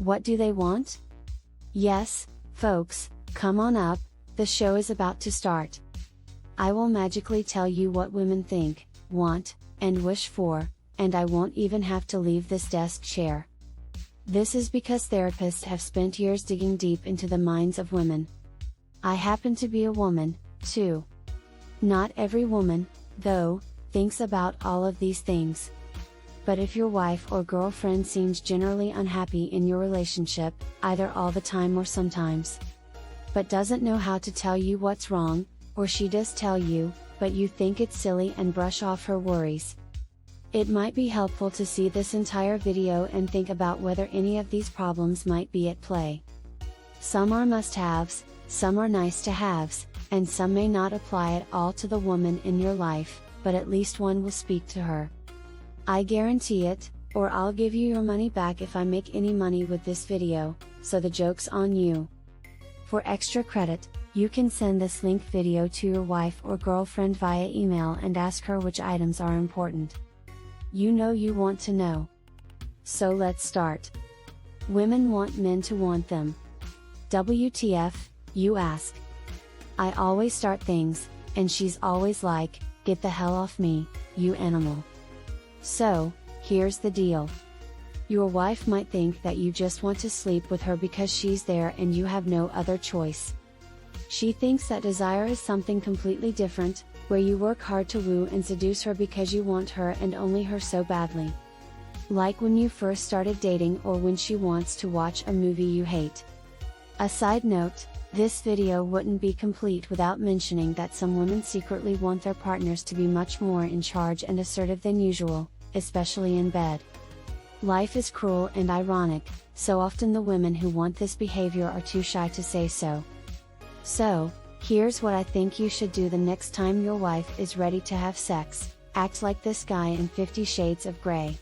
What do they want? Yes, folks, come on up, the show is about to start. I will magically tell you what women think, want, and wish for, and I won't even have to leave this desk chair. This is because therapists have spent years digging deep into the minds of women. I happen to be a woman, too. Not every woman, though, thinks about all of these things. But if your wife or girlfriend seems generally unhappy in your relationship, either all the time or sometimes, but doesn't know how to tell you what's wrong, or she does tell you, but you think it's silly and brush off her worries, it might be helpful to see this entire video and think about whether any of these problems might be at play. Some are must-haves, some are nice-to-haves, and some may not apply at all to the woman in your life, but at least one will speak to her. I guarantee it, or I'll give you your money back if I make any money with this video, so the joke's on you. For extra credit, you can send this linked video to your wife or girlfriend via email and ask her which items are important. You know you want to know. So let's start. Women want men to want them. WTF, you ask? I always start things, and she's always like, get the hell off me, you animal. So, here's the deal. Your wife might think that you just want to sleep with her because she's there and you have no other choice. She thinks that desire is something completely different, where you work hard to woo and seduce her because you want her and only her so badly. Like when you first started dating or when she wants to watch a movie you hate. A side note, this video wouldn't be complete without mentioning that some women secretly want their partners to be much more in charge and assertive than usual, especially in bed. Life is cruel and ironic, so often the women who want this behavior are too shy to say so. So, here's what I think you should do the next time your wife is ready to have sex: act like this guy in 50 Shades of Grey.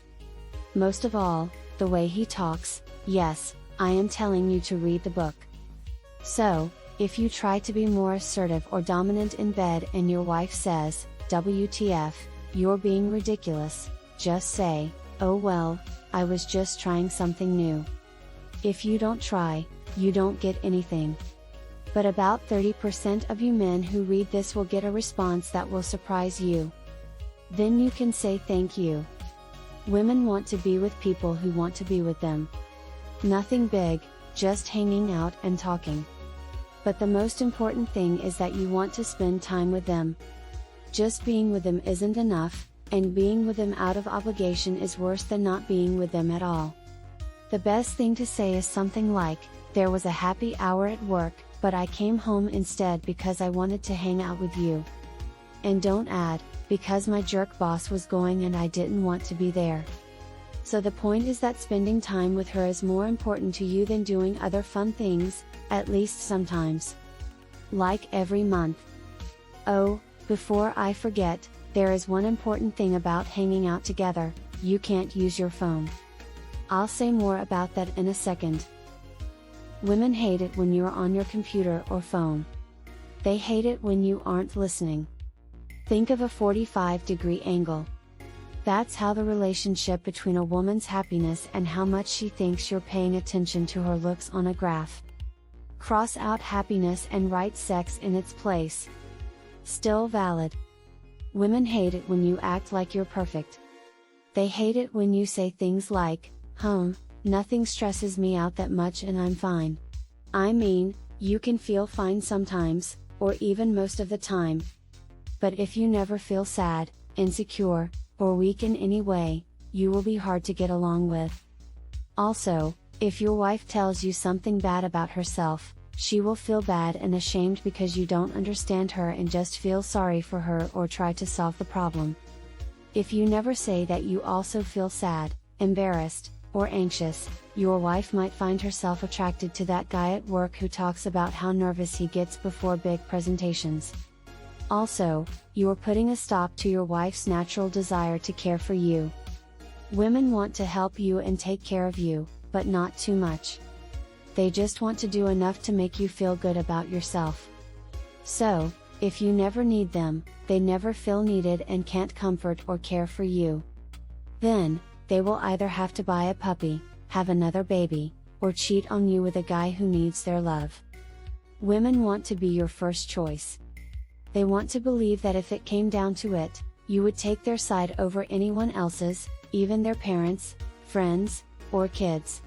Most of all, the way he talks. Yes, I am telling you to read the book. So, if you try to be more assertive or dominant in bed and your wife says, WTF, you're being ridiculous, just say, oh well, I was just trying something new. If you don't try, you don't get anything. But about 30% of you men who read this will get a response that will surprise you. Then you can say thank you. Women want to be with people who want to be with them. Nothing big, just hanging out and talking. But the most important thing is that you want to spend time with them. Just being with them isn't enough, and being with them out of obligation is worse than not being with them at all. The best thing to say is something like, there was a happy hour at work, but I came home instead because I wanted to hang out with you. And don't add, because my jerk boss was going and I didn't want to be there. So the point is that spending time with her is more important to you than doing other fun things, at least sometimes. Like every month. Oh, before I forget, there is one important thing about hanging out together: you can't use your phone. I'll say more about that in a second. Women hate it when you're on your computer or phone. They hate it when you aren't listening. Think of a 45-degree angle. That's how the relationship between a woman's happiness and how much she thinks you're paying attention to her looks on a graph. Cross out happiness and write sex in its place. Still valid. Women hate it when you act like you're perfect. They hate it when you say things like, nothing stresses me out that much and I'm fine. I mean, you can feel fine sometimes, or even most of the time. But if you never feel sad, insecure, or weak in any way, you will be hard to get along with. Also, if your wife tells you something bad about herself, she will feel bad and ashamed because you don't understand her and just feel sorry for her or try to solve the problem. If you never say that you also feel sad, embarrassed, or anxious, your wife might find herself attracted to that guy at work who talks about how nervous he gets before big presentations. Also, you're putting a stop to your wife's natural desire to care for you. Women want to help you and take care of you, but not too much. They just want to do enough to make you feel good about yourself. So, if you never need them, they never feel needed and can't comfort or care for you. Then, they will either have to buy a puppy, have another baby, or cheat on you with a guy who needs their love. Women want to be your first choice. They want to believe that if it came down to it, you would take their side over anyone else's, even their parents, friends, or kids.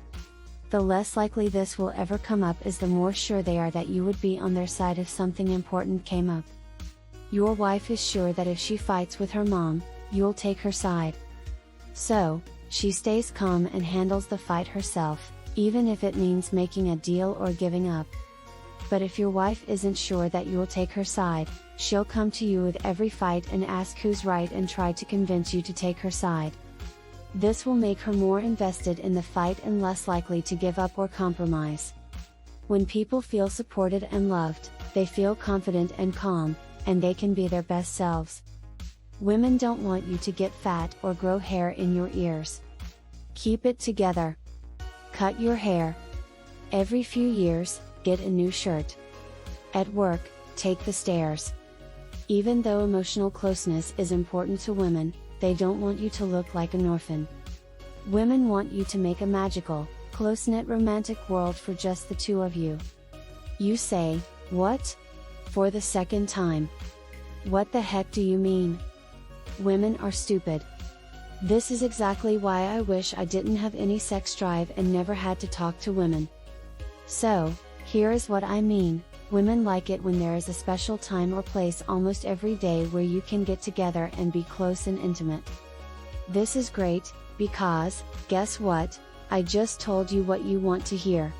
The less likely this will ever come up is the more sure they are that you would be on their side if something important came up. Your wife is sure that if she fights with her mom, you'll take her side. So, she stays calm and handles the fight herself, even if it means making a deal or giving up. But if your wife isn't sure that you'll take her side, she'll come to you with every fight and ask who's right and try to convince you to take her side. This will make her more invested in the fight and less likely to give up or compromise. When people feel supported and loved, they feel confident and calm, and they can be their best selves. Women don't want you to get fat or grow hair in your ears. Keep it together. Cut your hair. Every few years, get a new shirt. At work, take the stairs. Even though emotional closeness is important to women, they don't want you to look like an orphan. Women want you to make a magical, close-knit romantic world for just the two of you. You say, "What?" for the second time. What the heck do you mean? Women are stupid. This is exactly why I wish I didn't have any sex drive and never had to talk to women. So, here is what I mean. Women like it when there is a special time or place almost every day where you can get together and be close and intimate. This is great, because, guess what, I just told you what you want to hear.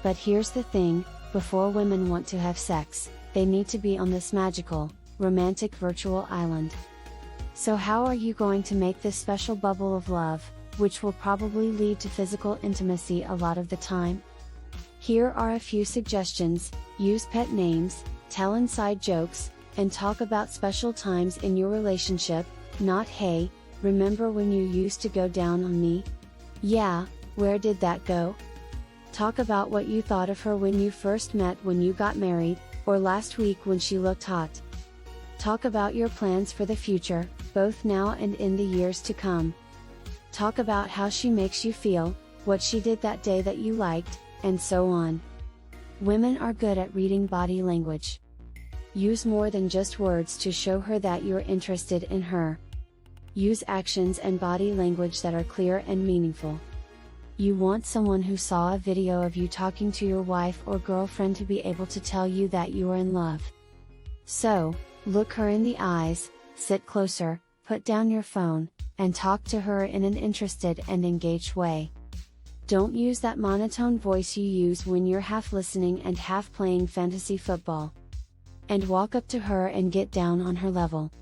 But here's the thing, before women want to have sex, they need to be on this magical, romantic virtual island. So how are you going to make this special bubble of love, which will probably lead to physical intimacy a lot of the time? Here are a few suggestions: use pet names, tell inside jokes, and talk about special times in your relationship, not "Hey, remember when you used to go down on me? Yeah, where did that go?" Talk about what you thought of her when you first met, when you got married, or last week when she looked hot. Talk about your plans for the future, both now and in the years to come. Talk about how she makes you feel, what she did that day that you liked, and so on. Women are good at reading body language. Use more than just words to show her that you're interested in her. Use actions and body language that are clear and meaningful. You want someone who saw a video of you talking to your wife or girlfriend to be able to tell you that you are in love. So, look her in the eyes, sit closer, put down your phone, and talk to her in an interested and engaged way. Don't use that monotone voice you use when you're half listening and half playing fantasy football. And walk up to her and get down on her level.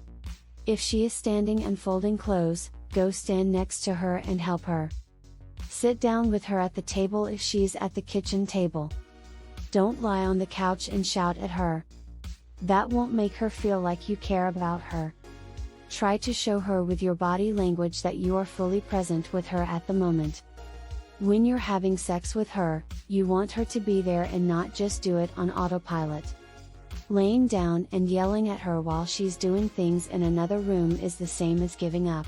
If she is standing and folding clothes, go stand next to her and help her. Sit down with her at the table if she's at the kitchen table. Don't lie on the couch and shout at her. That won't make her feel like you care about her. Try to show her with your body language that you are fully present with her at the moment. When you're having sex with her, you want her to be there and not just do it on autopilot. Laying down and yelling at her while she's doing things in another room is the same as giving up.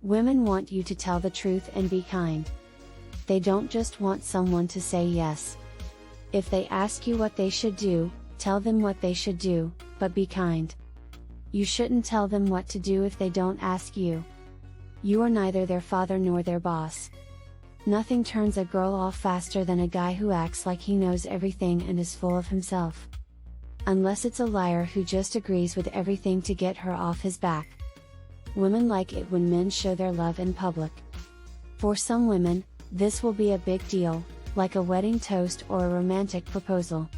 Women want you to tell the truth and be kind. They don't just want someone to say yes. If they ask you what they should do, tell them what they should do, but be kind. You shouldn't tell them what to do if they don't ask you. You are neither their father nor their boss. Nothing turns a girl off faster than a guy who acts like he knows everything and is full of himself. Unless it's a liar who just agrees with everything to get her off his back. Women like it when men show their love in public. For some women, this will be a big deal, like a wedding toast or a romantic proposal.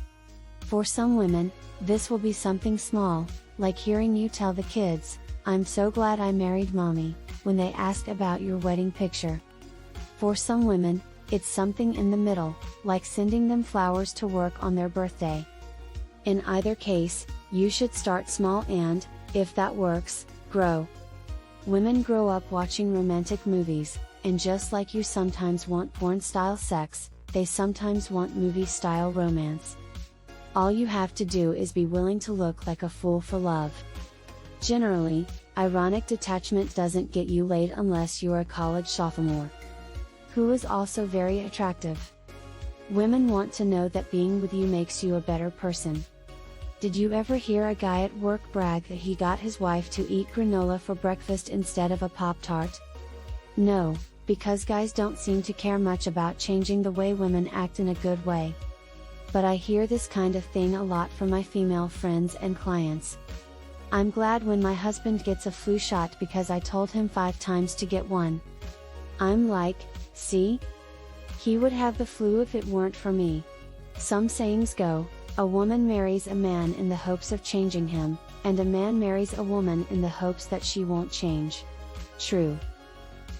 For some women, this will be something small, like hearing you tell the kids, "I'm so glad I married mommy," when they ask about your wedding picture. For some women, it's something in the middle, like sending them flowers to work on their birthday. In either case, you should start small and, if that works, grow. Women grow up watching romantic movies, and just like you sometimes want porn-style sex, they sometimes want movie-style romance. All you have to do is be willing to look like a fool for love. Generally, ironic detachment doesn't get you laid unless you're a college sophomore. Who is also very attractive. Women want to know that being with you makes you a better person. Did you ever hear a guy at work brag that he got his wife to eat granola for breakfast instead of a Pop-Tart? No, because guys don't seem to care much about changing the way women act in a good way. But I hear this kind of thing a lot from my female friends and clients. I'm glad when my husband gets a flu shot because I told him 5 times to get one. I'm like, see? He would have the flu if it weren't for me. Some sayings go, a woman marries a man in the hopes of changing him, and a man marries a woman in the hopes that she won't change. True.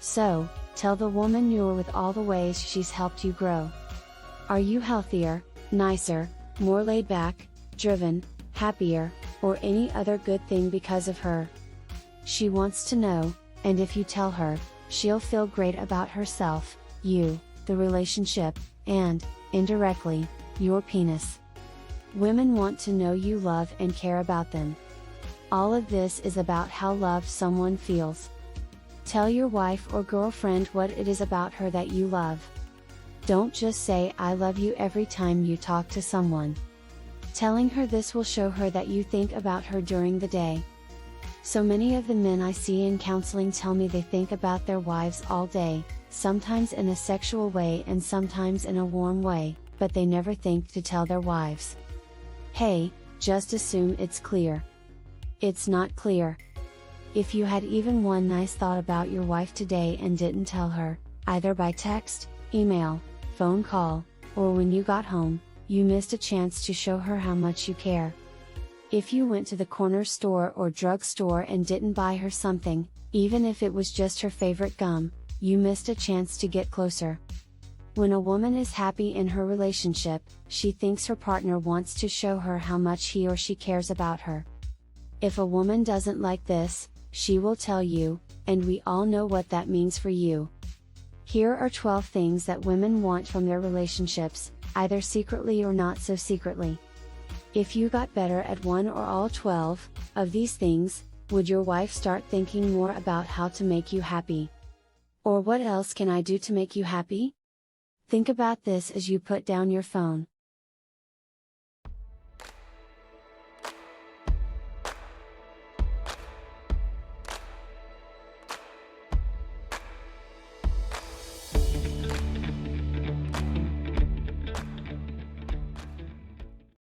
So, tell the woman you're with all the ways she's helped you grow. Are you healthier, nicer, more laid back, driven, happier, or any other good thing because of her? She wants to know, and if you tell her, she'll feel great about herself, you, the relationship, and, indirectly, your penis. Women want to know you love and care about them. All of this is about how loved someone feels. Tell your wife or girlfriend what it is about her that you love. Don't just say I love you every time you talk to someone. Telling her this will show her that you think about her during the day. So many of the men I see in counseling tell me they think about their wives all day, sometimes in a sexual way and sometimes in a warm way, but they never think to tell their wives. Hey, just assume it's clear. It's not clear. If you had even one nice thought about your wife today and didn't tell her, either by text, email, phone call, or when you got home, you missed a chance to show her how much you care. If you went to the corner store or drugstore and didn't buy her something, even if it was just her favorite gum, you missed a chance to get closer. When a woman is happy in her relationship, she thinks her partner wants to show her how much he or she cares about her. If a woman doesn't like this, she will tell you, and we all know what that means for you. Here are 12 things that women want from their relationships, either secretly or not so secretly. If you got better at one or all 12 of these things, would your wife start thinking more about how to make you happy? Or what else can I do to make you happy? Think about this as you put down your phone.